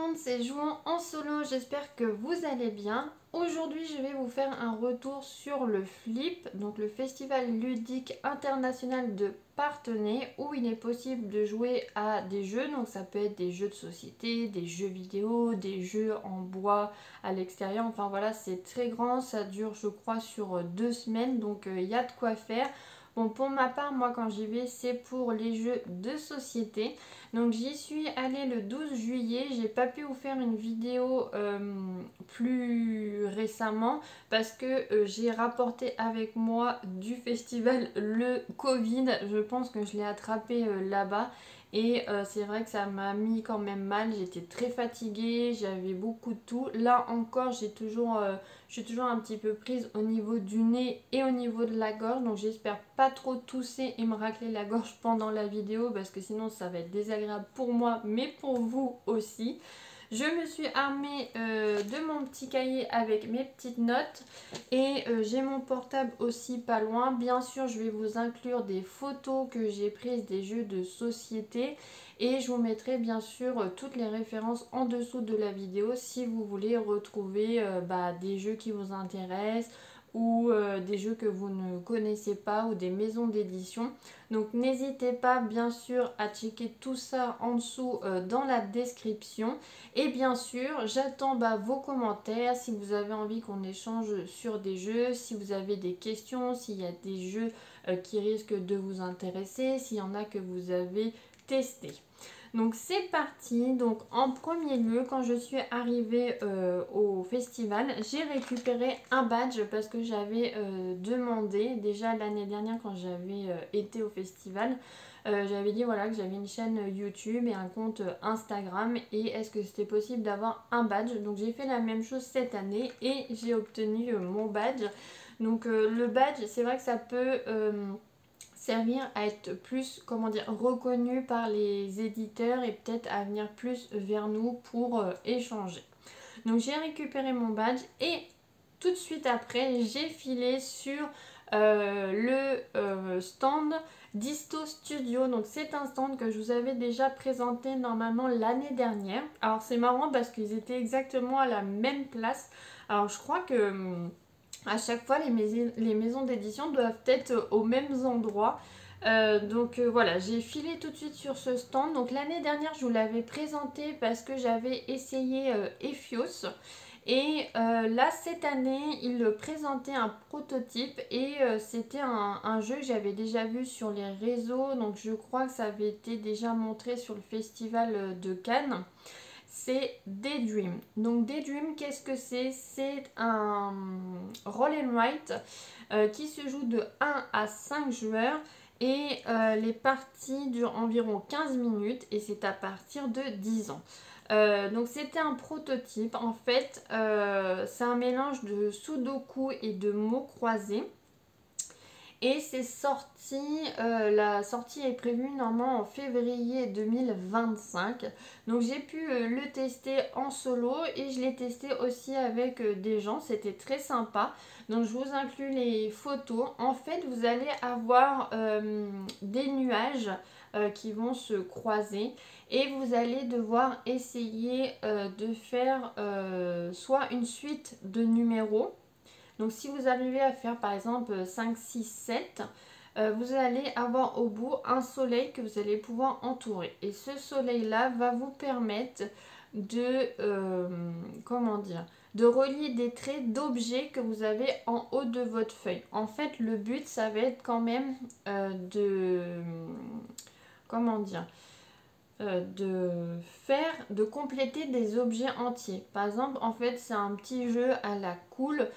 monde, c'est Jouant en solo, j'espère que vous allez bien. Aujourd'hui je vais vous faire un retour sur le FLIP, donc le Festival ludique international de Parthenay, où il est possible de jouer à des jeux, donc ça peut être des jeux de société, des jeux vidéo, des jeux en bois à l'extérieur, enfin voilà, c'est très grand, ça dure je crois sur 2 semaines, donc il y a de quoi faire. Bon, pour ma part, moi quand j'y vais, c'est pour les jeux de société. Donc j'y suis allée le 12 juillet. J'ai pas pu vous faire une vidéo plus récemment parce que j'ai rapporté avec moi du festival le Covid. Je pense que je l'ai attrapé là-bas. Et c'est vrai que ça m'a mis quand même mal. J'étais très fatiguée, j'avais beaucoup de tout. Là encore, je suis toujours un petit peu prise au niveau du nez et au niveau de la gorge. Donc j'espère pas trop tousser et me racler la gorge pendant la vidéo parce que sinon ça va être désagréable pour moi mais pour vous aussi. Je me suis armée de mon petit cahier avec mes petites notes et j'ai mon portable aussi pas loin. Bien sûr, je vais vous inclure des photos que j'ai prises des jeux de société et je vous mettrai bien sûr toutes les références en dessous de la vidéo si vous voulez retrouver des jeux qui vous intéressent ou des jeux que vous ne connaissez pas ou des maisons d'édition. Donc n'hésitez pas bien sûr à checker tout ça en dessous dans la description. Et bien sûr, j'attends vos commentaires si vous avez envie qu'on échange sur des jeux, si vous avez des questions, s'il y a des jeux qui risquent de vous intéresser, s'il y en a que vous avez testé. Donc c'est parti. Donc en premier lieu, quand je suis arrivée au festival, j'ai récupéré un badge parce que j'avais demandé déjà l'année dernière quand j'avais été au festival. J'avais dit voilà que j'avais une chaîne YouTube et un compte Instagram et est-ce que c'était possible d'avoir un badge. Donc j'ai fait la même chose cette année et j'ai obtenu mon badge. Donc le badge, c'est vrai que ça peut servir à être plus, comment dire, reconnu par les éditeurs et peut-être à venir plus vers nous pour échanger. Donc j'ai récupéré mon badge et tout de suite après j'ai filé sur le stand d'Isto Studio. Donc c'est un stand que je vous avais déjà présenté normalement l'année dernière. Alors c'est marrant parce qu'ils étaient exactement à la même place. Alors je crois que à chaque fois les maisons d'édition doivent être aux mêmes endroits. Voilà, j'ai filé tout de suite sur ce stand. Donc l'année dernière je vous l'avais présenté parce que j'avais essayé Ephios. Et là cette année il présentait un prototype et c'était un jeu que j'avais déjà vu sur les réseaux. Donc je crois que ça avait été déjà montré sur le festival de Cannes. C'est Daydream. Donc Daydream, qu'est-ce que c'est? C'est un roll and write qui se joue de 1 à 5 joueurs et les parties durent environ 15 minutes et c'est à partir de 10 ans. Donc c'était un prototype. En fait, c'est un mélange de sudoku et de mots croisés. Et c'est sorti, la sortie est prévue normalement en février 2025. Donc j'ai pu le tester en solo et je l'ai testé aussi avec des gens. C'était très sympa. Donc je vous inclus les photos. En fait, vous allez avoir des nuages qui vont se croiser. Et vous allez devoir essayer de faire soit une suite de numéros. Donc si vous arrivez à faire par exemple 5, 6, 7, vous allez avoir au bout un soleil que vous allez pouvoir entourer. Et ce soleil-là va vous permettre de, comment dire, de relier des traits d'objets que vous avez en haut de votre feuille. En fait, le but, ça va être quand même comment dire, de compléter des objets entiers. Par exemple, en fait, c'est un petit jeu à la cool,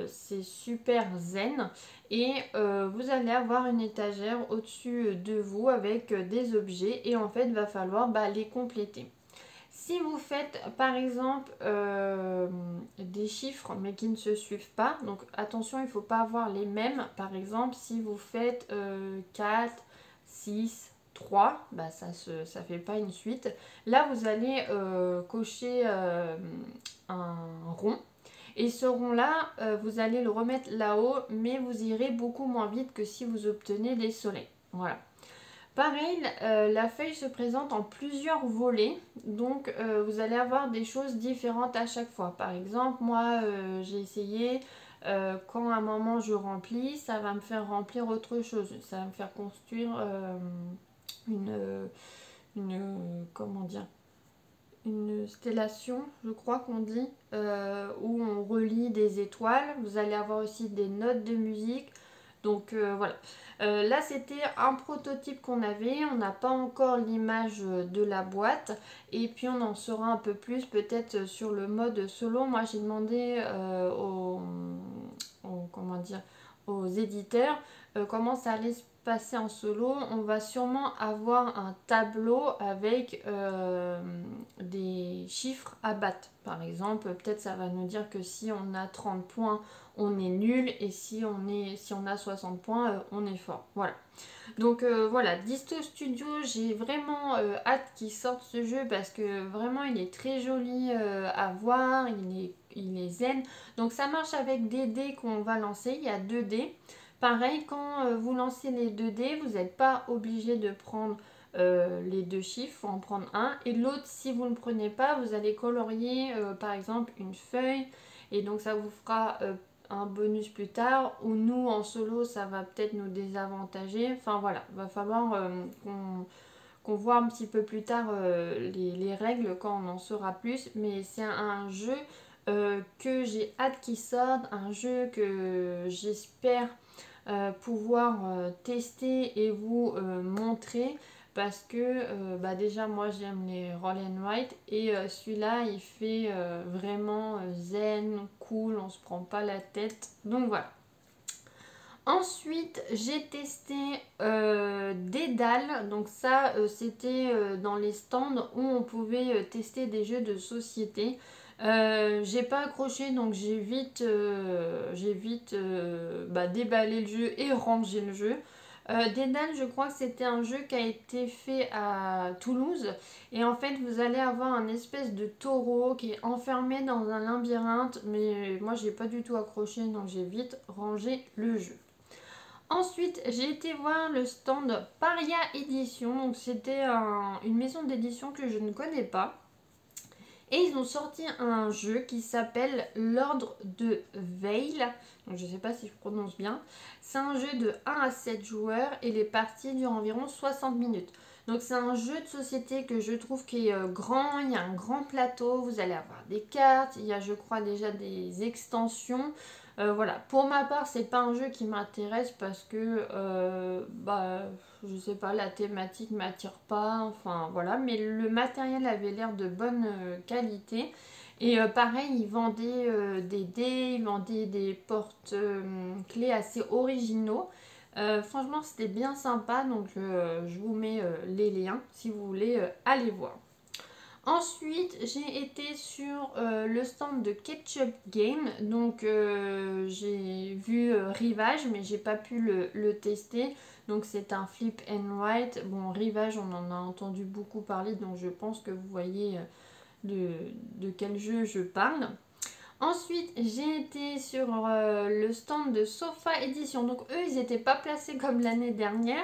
c'est super zen et vous allez avoir une étagère au-dessus de vous avec des objets et en fait, va falloir les compléter. Si vous faites par exemple des chiffres mais qui ne se suivent pas, donc attention, il ne faut pas avoir les mêmes. Par exemple, si vous faites 4, 6, 3, ça fait pas une suite. Là, vous allez cocher un rond. Et ce rond-là, vous allez le remettre là-haut, mais vous irez beaucoup moins vite que si vous obtenez des soleils. Voilà. Pareil, la feuille se présente en plusieurs volets, donc vous allez avoir des choses différentes à chaque fois. Par exemple, moi j'ai essayé, quand à un moment je remplis, ça va me faire remplir autre chose. Ça va me faire construire une, comment dire, une stellation, je crois qu'on dit, où on relie des étoiles. Vous allez avoir aussi des notes de musique. Donc voilà. Là c'était un prototype qu'on avait, on n'a pas encore l'image de la boîte et puis on en saura un peu plus peut-être sur le mode solo. Moi j'ai demandé comment dire, aux éditeurs comment ça allait se passer en solo. On va sûrement avoir un tableau avec des chiffres à battre. Par exemple, peut-être ça va nous dire que si on a 30 points, on est nul et si on a 60 points, on est fort. Voilà. Donc voilà, Disto Studio, j'ai vraiment hâte qu'il sorte ce jeu parce que vraiment il est très joli à voir, il est zen. Donc ça marche avec des dés qu'on va lancer, il y a 2 dés. Pareil, quand vous lancez les 2 dés, vous n'êtes pas obligé de prendre les 2 chiffres, il faut en prendre un. Et l'autre, si vous ne le prenez pas, vous allez colorier par exemple une feuille et donc ça vous fera un bonus plus tard, ou nous en solo ça va peut-être nous désavantager. Enfin voilà, il va falloir qu'on voit un petit peu plus tard les règles quand on en saura plus. Mais c'est un jeu que j'ai hâte qu'il sorte, un jeu que j'espère pouvoir tester et vous montrer parce que bah déjà moi j'aime les roll and write et celui-là il fait vraiment zen, cool, on se prend pas la tête, donc voilà. Ensuite j'ai testé Dédale, donc ça c'était dans les stands où on pouvait tester des jeux de société. J'ai pas accroché donc j'ai vite bah, déballé le jeu et rangé le jeu. Dédale, je crois que c'était un jeu qui a été fait à Toulouse et en fait vous allez avoir un espèce de taureau qui est enfermé dans un labyrinthe, mais moi j'ai pas du tout accroché donc j'ai vite rangé le jeu. Ensuite, j'ai été voir le stand Paria Édition, donc c'était une maison d'édition que je ne connais pas. Et ils ont sorti un jeu qui s'appelle l'Ordre de Veil. Donc je ne sais pas si je prononce bien. C'est un jeu de 1 à 7 joueurs et les parties durent environ 60 minutes. Donc c'est un jeu de société que je trouve qui est grand. Il y a un grand plateau, vous allez avoir des cartes. Il y a je crois déjà des extensions. Voilà, pour ma part, c'est pas un jeu qui m'intéresse parce que, bah, je sais pas, la thématique m'attire pas, enfin voilà, mais le matériel avait l'air de bonne qualité. Et pareil, ils vendaient des dés, ils vendaient des porte-clés assez originaux. Franchement, c'était bien sympa, donc je vous mets les liens si vous voulez aller voir. Ensuite, j'ai été sur le stand de Ketchup Game, donc j'ai vu Rivage, mais j'ai pas pu le tester. Donc c'est un flip and write. Bon, Rivage, on en a entendu beaucoup parler, donc je pense que vous voyez de quel jeu je parle. Ensuite, j'ai été sur le stand de Sofa Edition. Donc eux, ils n'étaient pas placés comme l'année dernière.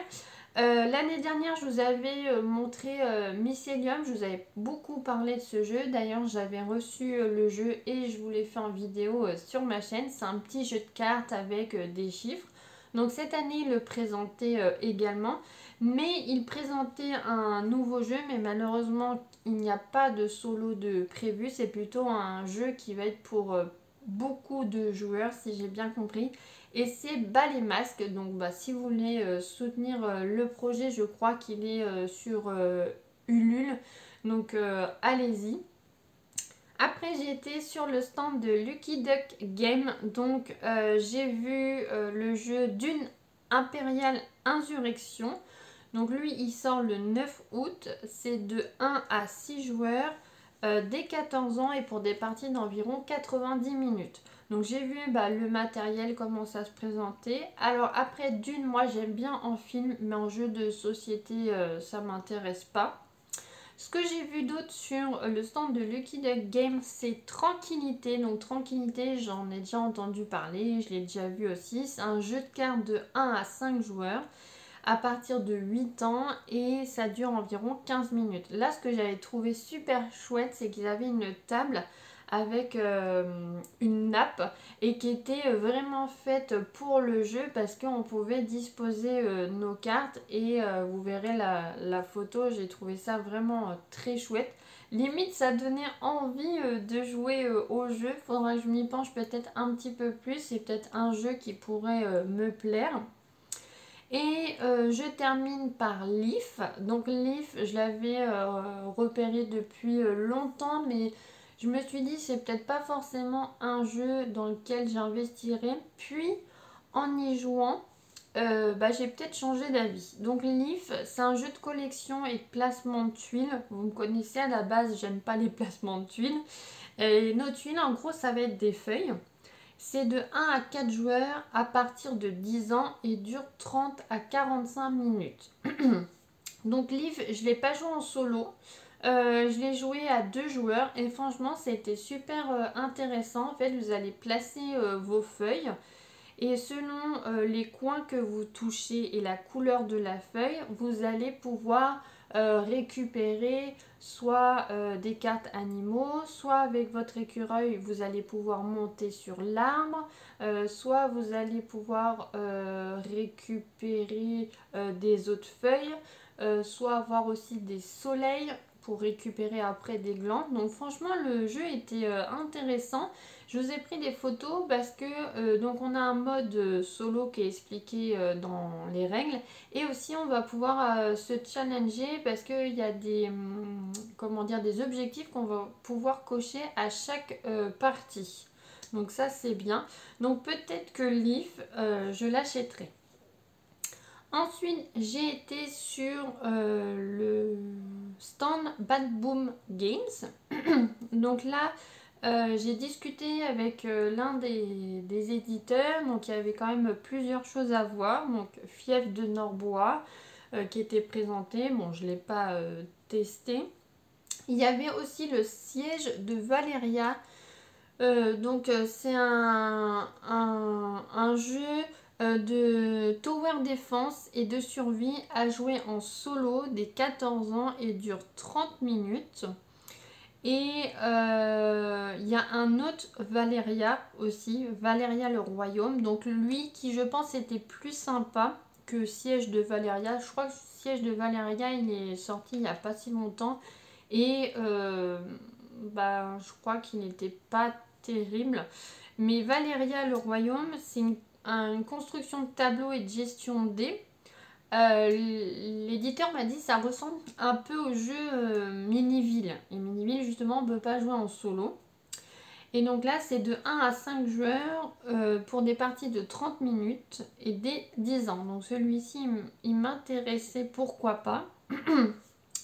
L'année dernière, je vous avais montré Mycelium, je vous avais beaucoup parlé de ce jeu. D'ailleurs, j'avais reçu le jeu et je vous l'ai fait en vidéo sur ma chaîne. C'est un petit jeu de cartes avec des chiffres. Donc cette année, il le présentait également. Mais il présentait un nouveau jeu, mais malheureusement, il n'y a pas de solo de prévu. C'est plutôt un jeu qui va être pour beaucoup de joueurs, si j'ai bien compris. Et c'est Bas les masques, donc bah, si vous voulez soutenir le projet, je crois qu'il est sur Ulule, donc allez-y. Après j'ai été sur le stand de Lucky Duck Game, donc j'ai vu le jeu Dune Impériale Insurrection. Donc lui il sort le 9 août, c'est de 1 à 6 joueurs dès 14 ans et pour des parties d'environ 90 minutes. Donc j'ai vu le matériel, comment ça se présentait. Alors après Dune, moi j'aime bien en film, mais en jeu de société ça m'intéresse pas. Ce que j'ai vu d'autre sur le stand de Lucky Duck Game, c'est Tranquillité. Donc Tranquillité, j'en ai déjà entendu parler, je l'ai déjà vu aussi. C'est un jeu de cartes de 1 à 5 joueurs à partir de 8 ans et ça dure environ 15 minutes. Là, ce que j'avais trouvé super chouette, c'est qu'ils avaient une table avec une nappe et qui était vraiment faite pour le jeu parce qu'on pouvait disposer nos cartes et vous verrez la photo, j'ai trouvé ça vraiment très chouette. Limite, ça donnait envie de jouer au jeu. Faudra que je m'y penche peut-être un petit peu plus. C'est peut-être un jeu qui pourrait me plaire. Et je termine par Leaf. Donc Leaf, je l'avais repéré depuis longtemps, mais je me suis dit c'est peut-être pas forcément un jeu dans lequel j'investirais. Puis en y jouant, j'ai peut-être changé d'avis. Donc Leaf, c'est un jeu de collection et de placement de tuiles. Vous me connaissez, à la base, j'aime pas les placements de tuiles. Et nos tuiles, en gros, ça va être des feuilles. C'est de 1 à 4 joueurs à partir de 10 ans et dure 30 à 45 minutes. Donc Leaf, je ne l'ai pas joué en solo. Je l'ai joué à 2 joueurs et franchement, c'était super intéressant. En fait, vous allez placer vos feuilles. Et selon les coins que vous touchez et la couleur de la feuille, vous allez pouvoir récupérer soit des cartes animaux, soit avec votre écureuil, vous allez pouvoir monter sur l'arbre, soit vous allez pouvoir récupérer des autres feuilles, soit avoir aussi des soleils pour récupérer après des glandes. Donc franchement, le jeu était intéressant. Je vous ai pris des photos parce que donc on a un mode solo qui est expliqué dans les règles et aussi on va pouvoir se challenger parce qu'il y a des comment dire, des objectifs qu'on va pouvoir cocher à chaque partie. Donc ça c'est bien. Donc peut-être que Leaf je l'achèterai. Ensuite, j'ai été sur le stand Bad Boom Games. Donc là, j'ai discuté avec l'un des éditeurs. Donc il y avait quand même plusieurs choses à voir. Donc Fief de Norbois qui était présenté. Bon, je ne l'ai pas testé. Il y avait aussi le siège de Valeria. C'est un jeu de tower defense et de survie à jouer en solo des 14 ans et dure 30 minutes. Et il y a un autre Valeria aussi, Valeria le Royaume. Donc lui qui je pense était plus sympa que Siège de Valeria. Je crois que Siège de Valeria il est sorti il n'y a pas si longtemps. Et je crois qu'il n'était pas terrible. Mais Valeria le Royaume, c'est une construction de tableaux et de gestion de dés. L'éditeur m'a dit que ça ressemble un peu au jeu Miniville. Et Miniville, justement, on ne peut pas jouer en solo. Et donc là, c'est de 1 à 5 joueurs pour des parties de 30 minutes et dès 10 ans. Donc celui-ci, il m'intéressait, pourquoi pas.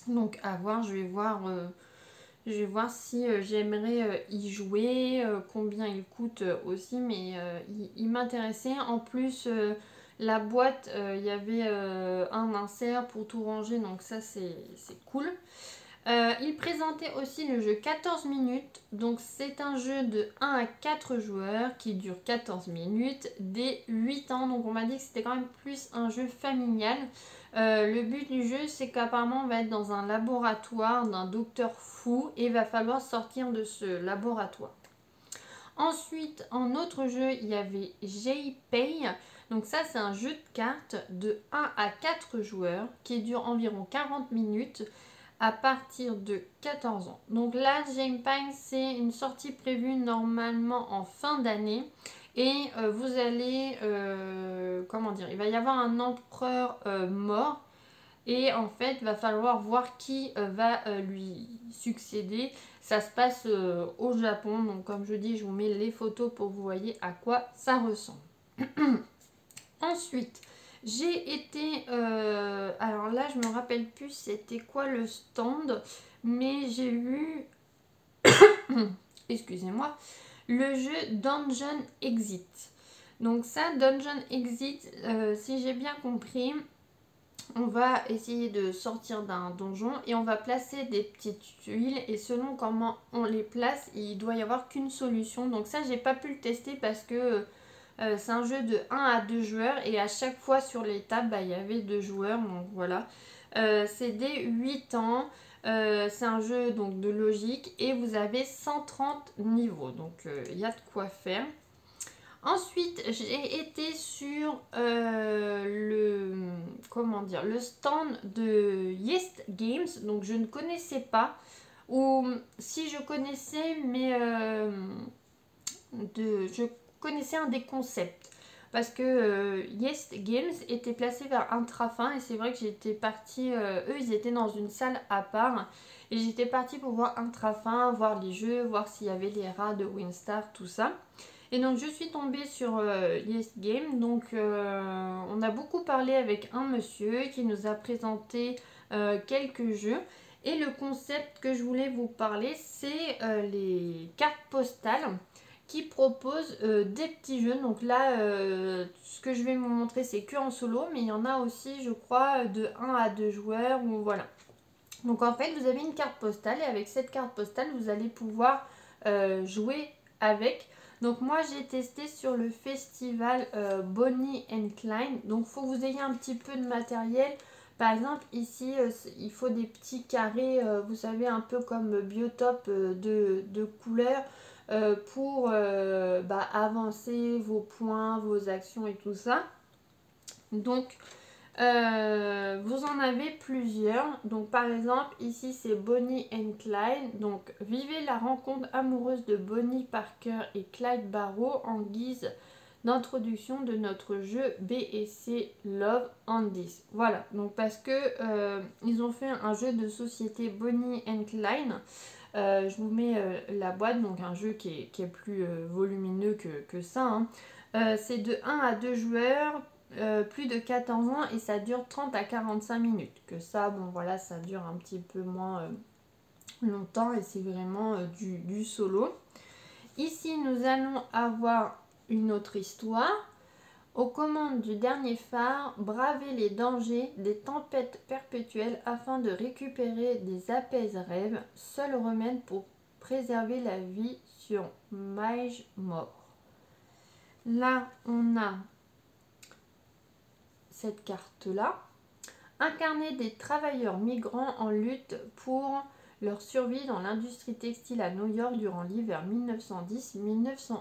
Donc à voir, je vais voir si j'aimerais y jouer, combien il coûte aussi, mais il m'intéressait. En plus, la boîte, il y avait un insert pour tout ranger, donc ça c'est cool. Il présentait aussi le jeu 14 minutes, donc c'est un jeu de 1 à 4 joueurs qui dure 14 minutes dès 8 ans, donc on m'a dit que c'était quand même plus un jeu familial. Le but du jeu, c'est qu'apparemment on va être dans un laboratoire d'un docteur fou et il va falloir sortir de ce laboratoire. Ensuite, en autre jeu, il y avait J-Pay. Donc ça, c'est un jeu de cartes de 1 à 4 joueurs qui dure environ 40 minutes à partir de 14 ans. Donc là, J-Pay, c'est une sortie prévue normalement en fin d'année. Et vous allez, comment dire, il va y avoir un empereur mort. Et en fait, il va falloir voir qui va lui succéder. Ça se passe au Japon. Donc comme je dis, je vous mets les photos pour que vous voyez à quoi ça ressemble. Ensuite, j'ai été... alors là, je me rappelle plus c'était quoi le stand. Mais j'ai vu... excusez-moi. Le jeu Dungeon Exit. Donc ça, Dungeon Exit, si j'ai bien compris... On va essayer de sortir d'un donjon et on va placer des petites tuiles et selon comment on les place, il doit y avoir qu'une solution. Donc ça, j'ai pas pu le tester parce que C'est un jeu de 1 à 2 joueurs et à chaque fois sur les tables, il y avait 2 joueurs. Donc voilà. C'est des 8 ans. C'est un jeu donc de logique et vous avez 130 niveaux. Donc il y a de quoi faire. Ensuite, j'ai été sur le stand de Yes Games. Donc je ne connaissais pas. Ou si je connaissais, mais je connaissais un des concepts. Parce que Yes Games était placé vers Intrafin et c'est vrai que j'étais partie, eux ils étaient dans une salle à part et j'étais partie pour voir Intrafin, voir les jeux, voir s'il y avait les rats de Winstar, tout ça. Et donc je suis tombée sur Yes Game, donc on a beaucoup parlé avec un monsieur qui nous a présenté quelques jeux. Et le concept que je voulais vous parler, c'est les cartes postales qui proposent des petits jeux. Donc là, ce que je vais vous montrer, c'est que en solo, mais il y en a aussi, je crois, de 1 à 2 joueurs, ou voilà. Donc en fait, vous avez une carte postale et avec cette carte postale, vous allez pouvoir jouer avec. Donc moi, j'ai testé sur le festival Bonnie and Clyde. Donc il faut que vous ayez un petit peu de matériel. Par exemple, ici, il faut des petits carrés, vous savez, un peu comme biotope de couleurs pour avancer vos points, vos actions et tout ça. Donc, vous en avez plusieurs. Donc, par exemple, ici, c'est Bonnie and Clyde. Donc, vivez la rencontre amoureuse de Bonnie Parker et Clyde Barrow en guise d'introduction de notre jeu BSC Love and This. Voilà, donc parce que ils ont fait un jeu de société Bonnie and Clyde. Je vous mets la boîte, donc un jeu qui est plus volumineux que ça. Hein. C'est de 1 à 2 joueurs, plus de 14 ans et ça dure 30 à 45 minutes. Que ça, bon voilà, ça dure un petit peu moins longtemps et c'est vraiment du solo. Ici, nous allons avoir une autre histoire. Aux commandes du dernier phare, bravez les dangers des tempêtes perpétuelles afin de récupérer des apaises-rêves, seul remède pour préserver la vie sur Mage Mort. Là, on a cette carte-là. Incarner des travailleurs migrants en lutte pour leur survie dans l'industrie textile à New York durant l'hiver 1910-1911.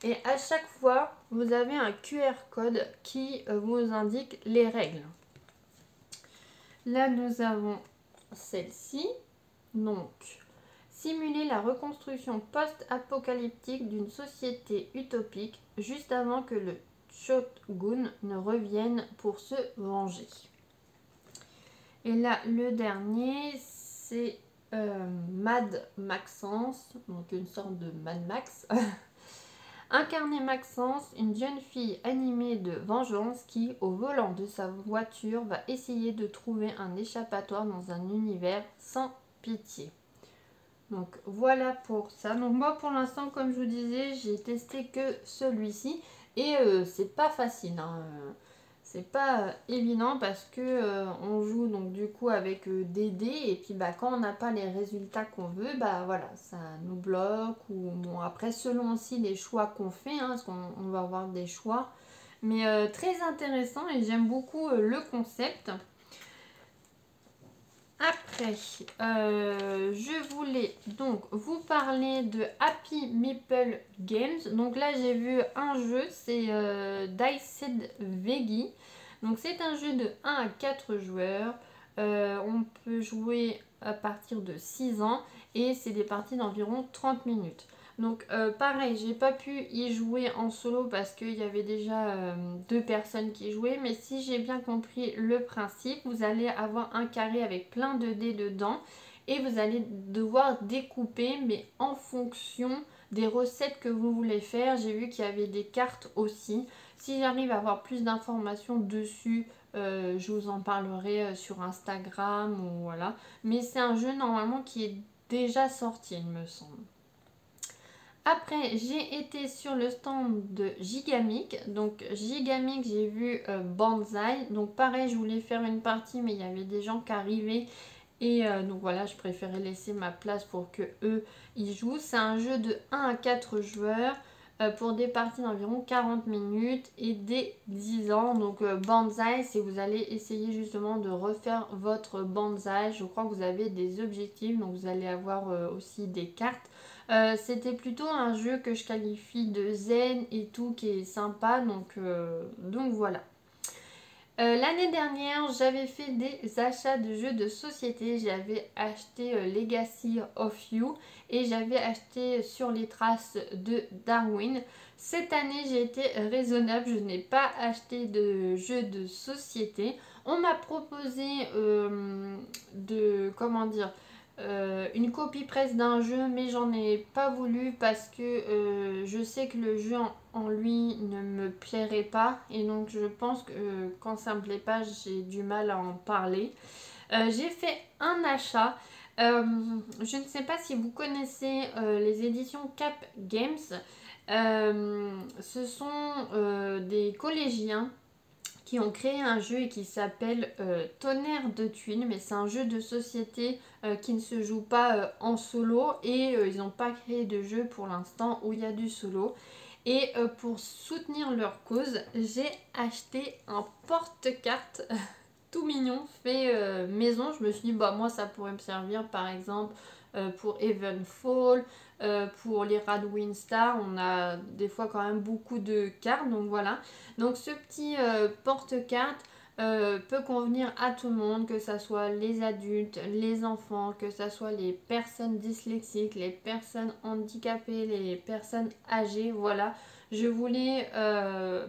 Et à chaque fois, vous avez un QR code qui vous indique les règles. Là, nous avons celle-ci. Donc, simuler la reconstruction post-apocalyptique d'une société utopique juste avant que le Shogun ne revienne pour se venger. Et là, le dernier, c'est Mad Maxence, donc une sorte de Mad Max. Incarner Maxence, une jeune fille animée de vengeance qui, au volant de sa voiture, va essayer de trouver un échappatoire dans un univers sans pitié. Donc voilà pour ça. Donc moi pour l'instant, comme je vous disais, j'ai testé que celui-ci et c'est pas facile. Hein. C'est pas évident parce que on joue donc du coup avec des dés et puis quand on n'a pas les résultats qu'on veut, voilà, ça nous bloque ou bon après selon aussi les choix qu'on fait, hein, parce qu'on va avoir des choix. Mais très intéressant et j'aime beaucoup le concept. Après, je voulais donc vous parler de Happy Meeple Games. Donc là, j'ai vu un jeu, c'est Diced Veggie. Donc c'est un jeu de 1 à 4 joueurs. On peut jouer à partir de 6 ans et c'est des parties d'environ 30 minutes. Donc pareil, j'ai pas pu y jouer en solo parce qu'il y avait déjà 2 personnes qui jouaient. Mais si j'ai bien compris le principe, vous allez avoir un carré avec plein de dés dedans. Et vous allez devoir découper, mais en fonction des recettes que vous voulez faire. J'ai vu qu'il y avait des cartes aussi. Si j'arrive à avoir plus d'informations dessus, je vous en parlerai sur Instagram ou voilà. Mais c'est un jeu normalement qui est déjà sorti, il me semble. Après, j'ai été sur le stand de Gigamic. Donc, Gigamic, j'ai vu Banzai. Donc, pareil, je voulais faire une partie, mais il y avait des gens qui arrivaient. Et donc, voilà, je préférais laisser ma place pour que eux y jouent. C'est un jeu de 1 à 4 joueurs. pour des parties d'environ 40 minutes et des 10 ans. Donc bonsaï, c'est vous allez essayer justement de refaire votre bonsaï. Je crois que vous avez des objectifs, donc vous allez avoir aussi des cartes. C'était plutôt un jeu que je qualifie de zen et tout, qui est sympa, donc voilà. L'année dernière, j'avais fait des achats de jeux de société. J'avais acheté Legacy of You et j'avais acheté Sur les traces de Darwin. Cette année, j'ai été raisonnable. Je n'ai pas acheté de jeux de société. On m'a proposé comment dire, une copie presse d'un jeu, mais j'en ai pas voulu parce que je sais que le jeu en lui ne me plairait pas, et donc je pense que quand ça me plaît pas, j'ai du mal à en parler. J'ai fait un achat. Je ne sais pas si vous connaissez les éditions Cap Games. Ce sont des collégiens qui ont créé un jeu et qui s'appelle Tonnerre de Tuiles, mais c'est un jeu de société qui ne se joue pas en solo, et ils n'ont pas créé de jeu pour l'instant où il y a du solo. Et pour soutenir leur cause, j'ai acheté un porte-carte tout mignon fait maison. Je me suis dit, bah moi ça pourrait me servir par exemple pour Evenfall, pour les Radwin Star. On a des fois quand même beaucoup de cartes, donc voilà. Donc ce petit porte-carte peut convenir à tout le monde, que ce soit les adultes, les enfants, que ce soit les personnes dyslexiques, les personnes handicapées, les personnes âgées. Voilà, je voulais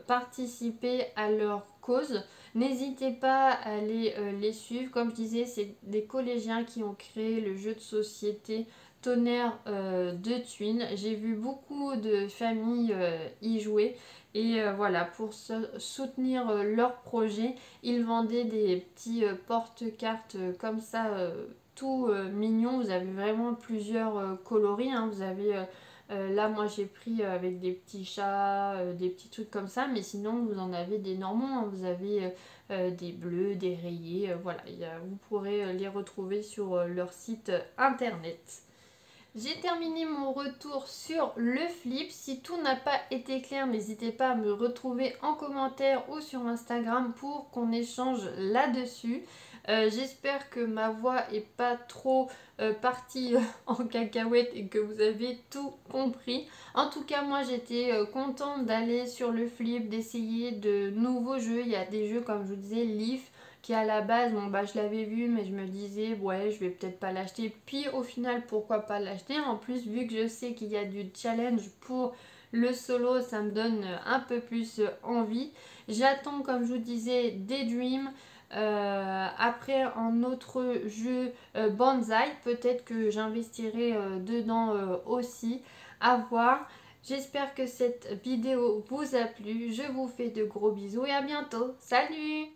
participer à leur cause. N'hésitez pas à aller les suivre. Comme je disais, c'est des collégiens qui ont créé le jeu de société Tonnerre de Tuiles. J'ai vu beaucoup de familles y jouer. Et voilà, pour soutenir leur projet, ils vendaient des petits porte-cartes comme ça, tout mignons. Vous avez vraiment plusieurs coloris, hein. Vous avez là, moi j'ai pris avec des petits chats, des petits trucs comme ça, mais sinon vous en avez des normaux, hein. Vous avez des bleus, des rayés, voilà, vous pourrez les retrouver sur leur site internet. J'ai terminé mon retour sur le flip. Si tout n'a pas été clair, n'hésitez pas à me retrouver en commentaire ou sur Instagram pour qu'on échange là-dessus. J'espère que ma voix est pas trop partie en cacahuète et que vous avez tout compris. En tout cas, moi j'étais contente d'aller sur le flip, d'essayer de nouveaux jeux. Il y a des jeux comme je vous disais, Leaf, qui à la base, bon bah je l'avais vu, mais je me disais ouais je vais peut-être pas l'acheter, puis au final pourquoi pas l'acheter. En plus, vu que je sais qu'il y a du challenge pour le solo, ça me donne un peu plus envie. J'attends, comme je vous disais, Daydream. Après un autre jeu Banzai, peut-être que j'investirai dedans aussi, à voir. J'espère que cette vidéo vous a plu. Je vous fais de gros bisous et à bientôt. Salut!